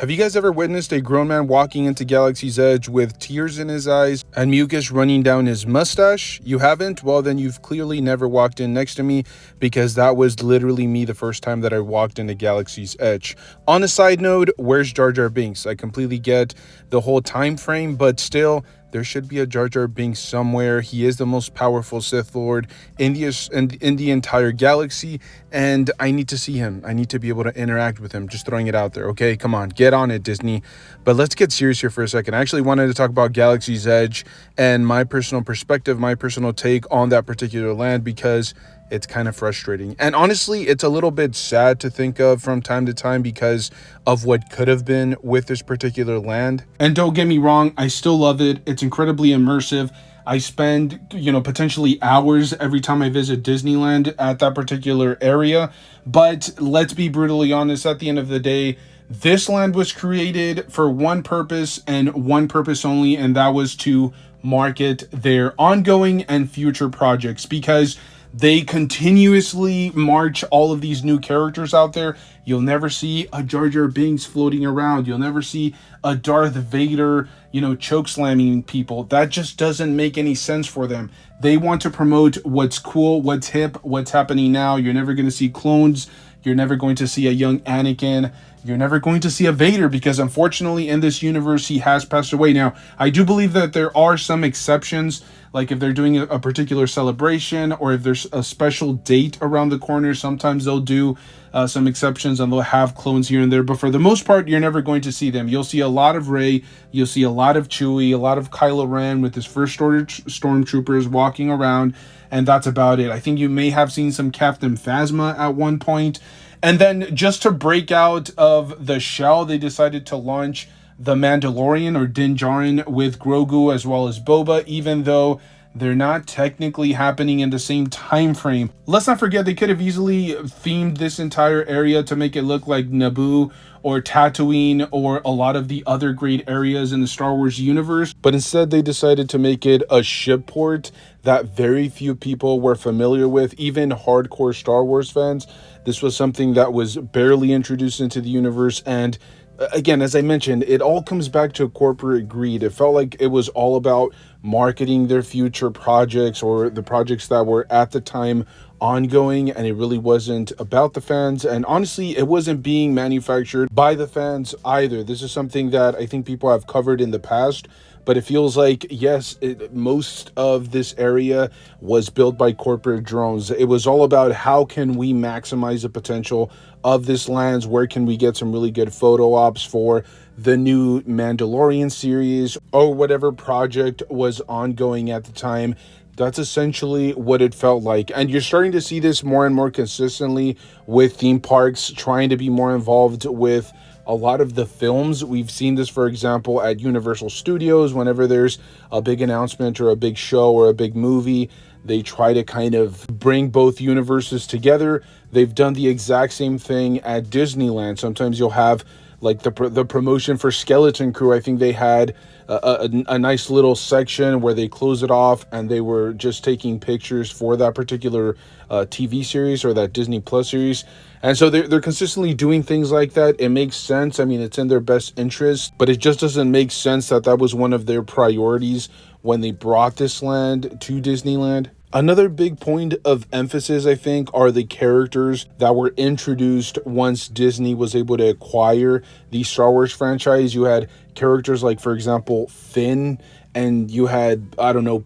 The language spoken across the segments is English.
Have you guys ever witnessed a grown man walking into Galaxy's Edge with tears in his eyes and mucus running down his mustache? You haven't? Well, then you've clearly never walked in next to me, because that was literally me the first time that I walked into Galaxy's Edge. On a side note, where's Jar Jar Binks? I completely get the whole time frame, but still, there should be a Jar Jar Binks somewhere. He is the most powerful Sith Lord in the entire galaxy, and I need to see him. I need to be able to interact with him. Just throwing it out there, okay? Come on, get on it, Disney. But let's get serious here for a second. I actually wanted to talk about Galaxy's Edge and my personal perspective, my personal take on that particular land, because it's kind of frustrating. And honestly, it's a little bit sad to think of from time to time because of what could have been with this particular land. And don't get me wrong, I still love it. It's incredibly immersive. I spend, potentially hours every time I visit Disneyland at that particular area. But let's be brutally honest, at the end of the day, this land was created for one purpose and one purpose only, and that was to market their ongoing and future projects, because they continuously march all of these new characters out there. You'll never see a Jar Jar Binks floating around. You'll never see a Darth Vader, choke slamming people. That just doesn't make any sense for them. They want to promote what's cool, what's hip, what's happening now. You're never going to see clones. You're never going to see a young Anakin. You're never going to see a Vader, because unfortunately in this universe he has passed away. Now, I do believe that there are some exceptions, like if they're doing a particular celebration or if there's a special date around the corner, sometimes they'll do some exceptions and they'll have clones here and there. But for the most part, you're never going to see them. You'll see a lot of Rey, you'll see a lot of Chewie, a lot of Kylo Ren with his first order stormtroopers walking around, and that's about it. I think you may have seen some Captain Phasma at one point. And then just to break out of the shell, they decided to launch The Mandalorian, or Din Djarin, with Grogu as well as Boba, even though they're not technically happening in the same time frame. Let's not forget, they could have easily themed this entire area to make it look like Naboo or Tatooine or a lot of the other great areas in the Star Wars universe, but instead they decided to make it a ship port that very few people were familiar with, even hardcore Star Wars fans. This was something that was barely introduced into the universe, and again, as I mentioned, it all comes back to corporate greed. It felt like it was all about marketing their future projects, or the projects that were at the time ongoing, and it really wasn't about the fans. And honestly, it wasn't being manufactured by the fans either. This is something that I think people have covered in the past, but it feels like, yes, most of this area was built by corporate drones. It was all about how can we maximize the potential of this land, where can we get some really good photo ops for the new Mandalorian series, or whatever project was ongoing at the time. That's essentially what it felt like. And you're starting to see this more and more consistently with theme parks trying to be more involved with a lot of the films. We've seen this, for example, at Universal Studios. Whenever there's a big announcement or a big show or a big movie, they try to kind of bring both universes together. They've done the exact same thing at Disneyland. Sometimes you'll have like the promotion for Skeleton Crew. I think they had a nice little section where they closed it off and they were just taking pictures for that particular TV series or that Disney Plus series. And so they're consistently doing things like that. It makes sense. I mean, it's in their best interest, but it just doesn't make sense that that was one of their priorities when they brought this land to Disneyland. Another big point of emphasis, I think, are the characters that were introduced once Disney was able to acquire the Star Wars franchise. You had characters like, for example, Finn, and you had,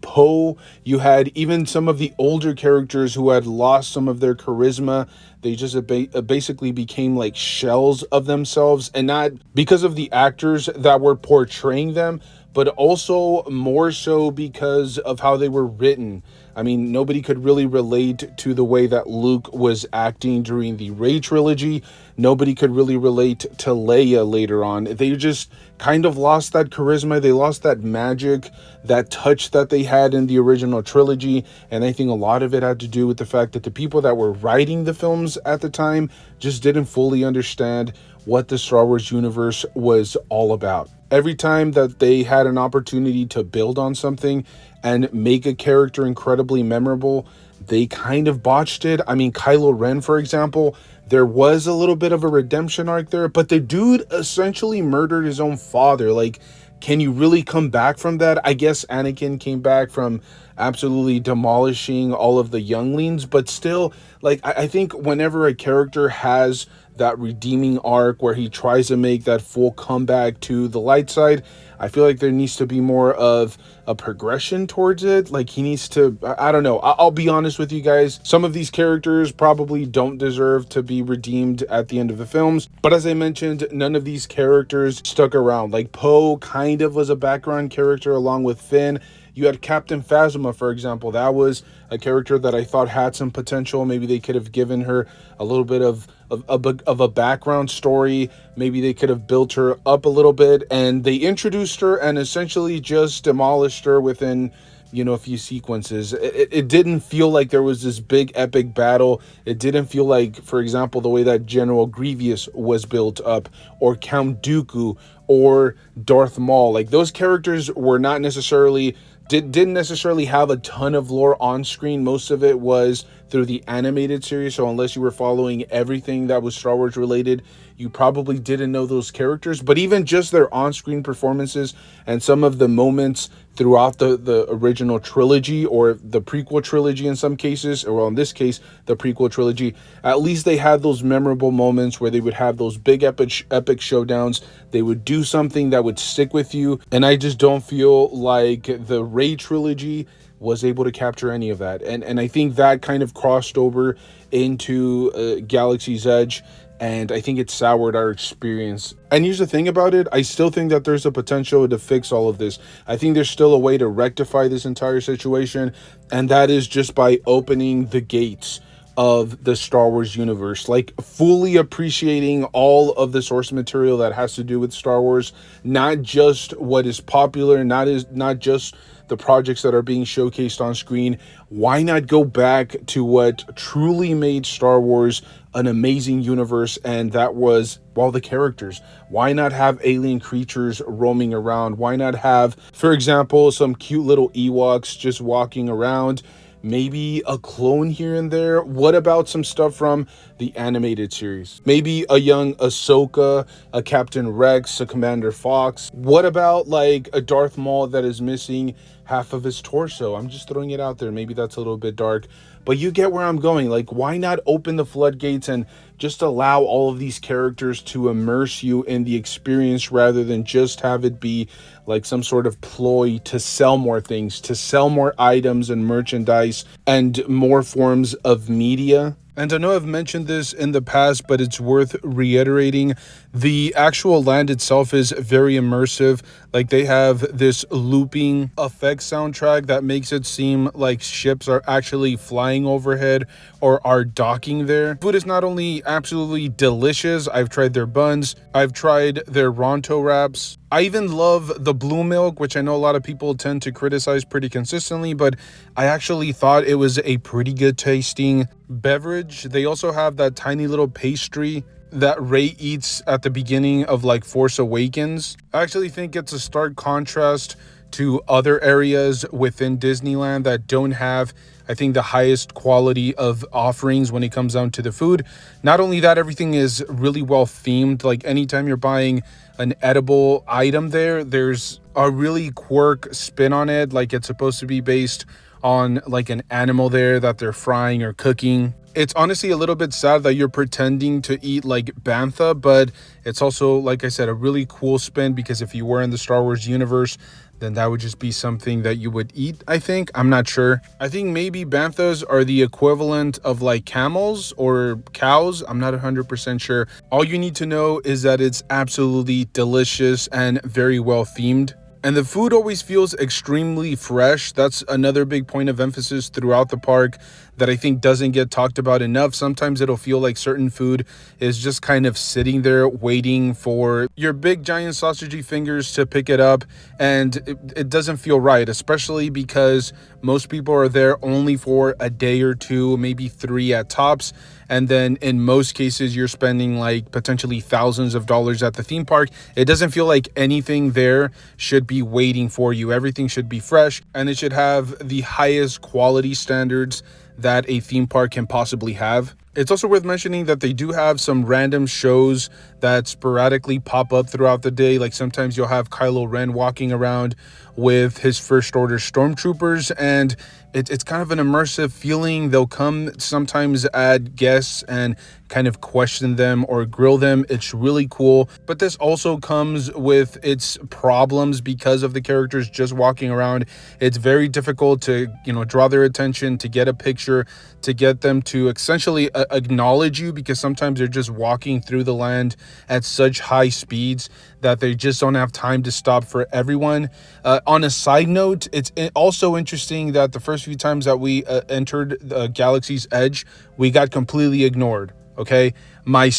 Poe. You had even some of the older characters who had lost some of their charisma. They just basically became like shells of themselves, and not because of the actors that were portraying them, but also more so because of how they were written. I mean, nobody could really relate to the way that Luke was acting during the Rey trilogy. Nobody could really relate to Leia later on. They just kind of lost that charisma. They lost that magic, that touch that they had in the original trilogy. And I think a lot of it had to do with the fact that the people that were writing the films at the time just didn't fully understand what the Star Wars universe was all about. Every time that they had an opportunity to build on something and make a character incredibly memorable, they kind of botched it. I mean, Kylo Ren, for example, there was a little bit of a redemption arc there, but the dude essentially murdered his own father. Like, can you really come back from that? I guess Anakin came back from absolutely demolishing all of the younglings, but still, like, I think whenever a character has that redeeming arc where he tries to make that full comeback to the light side, I feel like there needs to be more of a progression towards it. Like, he needs to, I don't know. I'll be honest with you guys. Some of these characters probably don't deserve to be redeemed at the end of the films. But as I mentioned, none of these characters stuck around. Like, Poe kind of was a background character along with Finn. You had Captain Phasma, for example. That was a character that I thought had some potential. Maybe they could have given her a little bit of a background story. Maybe they could have built her up a little bit, and they introduced her and essentially just demolished her within, you know, a few sequences. It didn't feel like there was this big epic battle. It didn't feel like, for example, the way that General Grievous was built up, or Count Dooku, or Darth Maul. Like, those characters were not necessarily didn't necessarily have a ton of lore on screen. Most of it was through the animated series, so unless you were following everything that was Star Wars related, you probably didn't know those characters. But even just their on-screen performances and some of the moments throughout the original trilogy, or the prequel trilogy in some cases, or in this case the prequel trilogy, at least they had those memorable moments where they would have those big epic showdowns. They would do something that would stick with you, and I just don't feel like the Rey trilogy was able to capture any of that. And I think that kind of crossed over into Galaxy's Edge, and I think it soured our experience. And here's the thing about it, I still think that there's a potential to fix all of this. I think there's still a way to rectify this entire situation, and that is just by opening the gates of the Star Wars universe, like fully appreciating all of the source material that has to do with Star Wars, not just what is popular, not just the projects that are being showcased on screen. Why not go back to what truly made Star Wars an amazing universe? And that was, well, the characters. Why not have alien creatures roaming around? Why not have, for example, some cute little Ewoks just walking around? Maybe a clone here and there. What about some stuff from the animated series? Maybe a young Ahsoka, a Captain Rex, a Commander Fox. What about like a Darth Maul that is missing half of his torso? I'm just throwing it out there. Maybe that's a little bit dark, but you get where I'm going. Like, why not open the floodgates and just allow all of these characters to immerse you in the experience, rather than just have it be like some sort of ploy to sell more things, to sell more items and merchandise and more forms of media. And I know I've mentioned this in the past, but it's worth reiterating. The actual land itself is very immersive. Like, they have this looping effect soundtrack that makes it seem like ships are actually flying overhead or are docking there. Food is not only absolutely delicious, I've tried their buns, I've tried their Ronto wraps. I even love the blue milk, which I know a lot of people tend to criticize pretty consistently, but I actually thought it was a pretty good tasting beverage. They also have that tiny little pastry that Rey eats at the beginning of like Force Awakens. I actually think it's a stark contrast to other areas within Disneyland that don't have, I think, the highest quality of offerings when it comes down to the food. Not only that, everything is really well themed. Like, anytime you're buying an edible item there's a really quirk spin on it. Like, it's supposed to be based on like an animal there that they're frying or cooking. It's honestly a little bit sad that you're pretending to eat like bantha, but it's also, like I said, a really cool spin, because if you were in the Star Wars universe, then that would just be something that you would eat, I think. I'm not sure. I think maybe banthas are the equivalent of like camels or cows. I'm not 100% sure. All you need to know is that it's absolutely delicious and very well themed. And the food always feels extremely fresh. That's another big point of emphasis throughout the park that I think doesn't get talked about enough. Sometimes it'll feel like certain food is just kind of sitting there waiting for your big giant sausagey fingers to pick it up, and it doesn't feel right, especially because most people are there only for a day or two, maybe 3 at tops. And then in most cases, you're spending like potentially thousands of dollars at the theme park. It doesn't feel like anything there should be waiting for you. Everything should be fresh, and it should have the highest quality standards that a theme park can possibly have. It's also worth mentioning that they do have some random shows that sporadically pop up throughout the day. Like sometimes you'll have Kylo Ren walking around with his First Order stormtroopers, and it's kind of an immersive feeling. They'll come sometimes add guests and kind of question them or grill them. It's really cool. But this also comes with its problems because of the characters just walking around. It's very difficult to, draw their attention, to get a picture, to get them to essentially acknowledge you, because sometimes they're just walking through the land at such high speeds that they just don't have time to stop for everyone. On a side note, it's also interesting that the first few times that we entered the Galaxy's Edge, we got completely ignored. Okay, my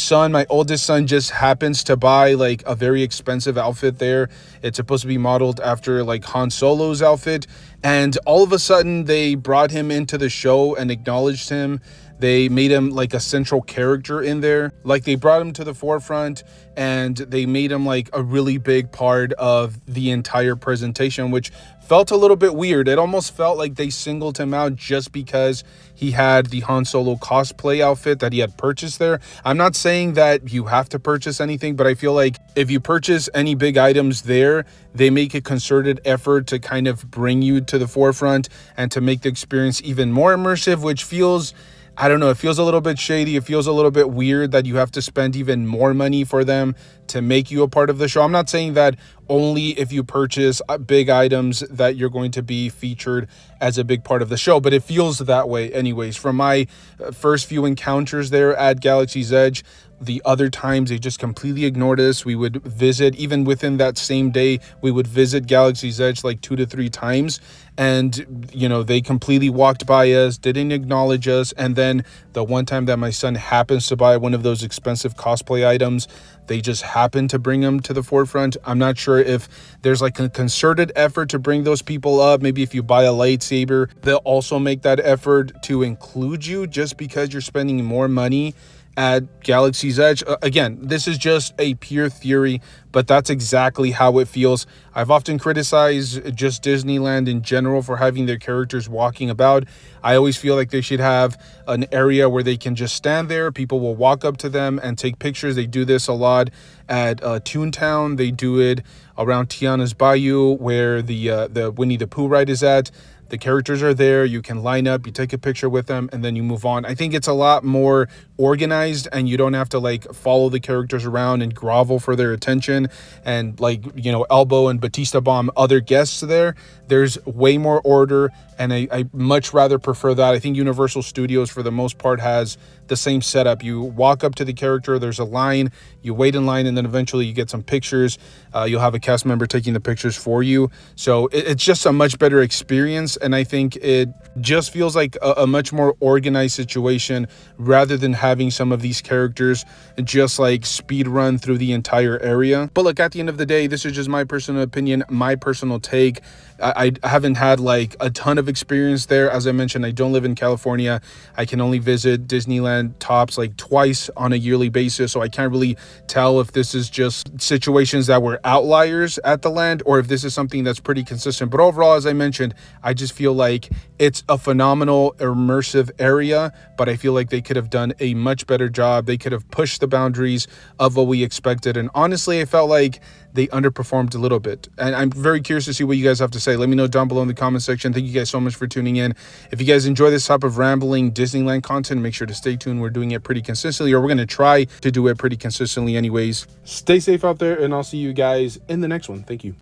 oldest son, just happens to buy like a very expensive outfit there. It's supposed to be modeled after like Han Solo's outfit, and all of a sudden they brought him into the show and acknowledged him. They made him like a central character in there. Like they brought him to the forefront and they made him like a really big part of the entire presentation, which felt a little bit weird. It almost felt like they singled him out just because he had the Han Solo cosplay outfit that he had purchased there. I'm not saying that you have to purchase anything, but I feel like if you purchase any big items there, they make a concerted effort to kind of bring you to the forefront and to make the experience even more immersive, which feels, I don't know, it feels a little bit shady. It feels a little bit weird that you have to spend even more money for them to make you a part of the show. I'm not saying that only if you purchase big items that you're going to be featured as a big part of the show, but it feels that way anyways. From my first few encounters there at Galaxy's Edge, the other times they just completely ignored us. We would visit, even within that same day, we would visit Galaxy's Edge like 2 to 3 times, and they completely walked by us, didn't acknowledge us. And then the one time that my son happens to buy one of those expensive cosplay items, they just happen to bring them to the forefront. I'm not sure if there's like a concerted effort to bring those people up. Maybe if you buy a lightsaber, they'll also make that effort to include you just because you're spending more money at Galaxy's Edge. Again, this is just a pure theory, but that's exactly how it feels. I've often criticized just Disneyland in general for having their characters walking about. I always feel like they should have an area where they can just stand there. People will walk up to them and take pictures. They do this a lot at Toontown. They do it around Tiana's Bayou, where the Winnie the Pooh ride is at. The characters are there, you can line up, you take a picture with them, and then you move on. I think it's a lot more organized, and you don't have to like follow the characters around and grovel for their attention and elbow and Batista bomb other guests there. There's way more order, and I much rather prefer that. I think Universal Studios for the most part has the same setup. You walk up to the character, there's a line, you wait in line, and then eventually you get some pictures. You'll have a cast member taking the pictures for you. So it's just a much better experience, and I think it just feels like a much more organized situation rather than having some of these characters just like speed run through the entire area. But look, at the end of the day, this is just my personal opinion, my personal take. I haven't had like a ton of experience there. As I mentioned, I don't live in California. I can only visit Disneyland tops like twice on a yearly basis, so I can't really tell if this is just situations that were outliers at the land or if this is something that's pretty consistent. But overall, as I mentioned, I just feel like it's a phenomenal immersive area, but I feel like they could have done a much better job. They could have pushed the boundaries of what we expected, and honestly, I felt like they underperformed a little bit. And I'm very curious to see what you guys have to say. Let me know down below in the comment section. Thank you guys so much for tuning in. If you guys enjoy this type of rambling Disneyland content, make sure to stay tuned. We're doing it pretty consistently, or we're going to try to do it pretty consistently anyways. Stay safe out there, and I'll see you guys in the next one. Thank you.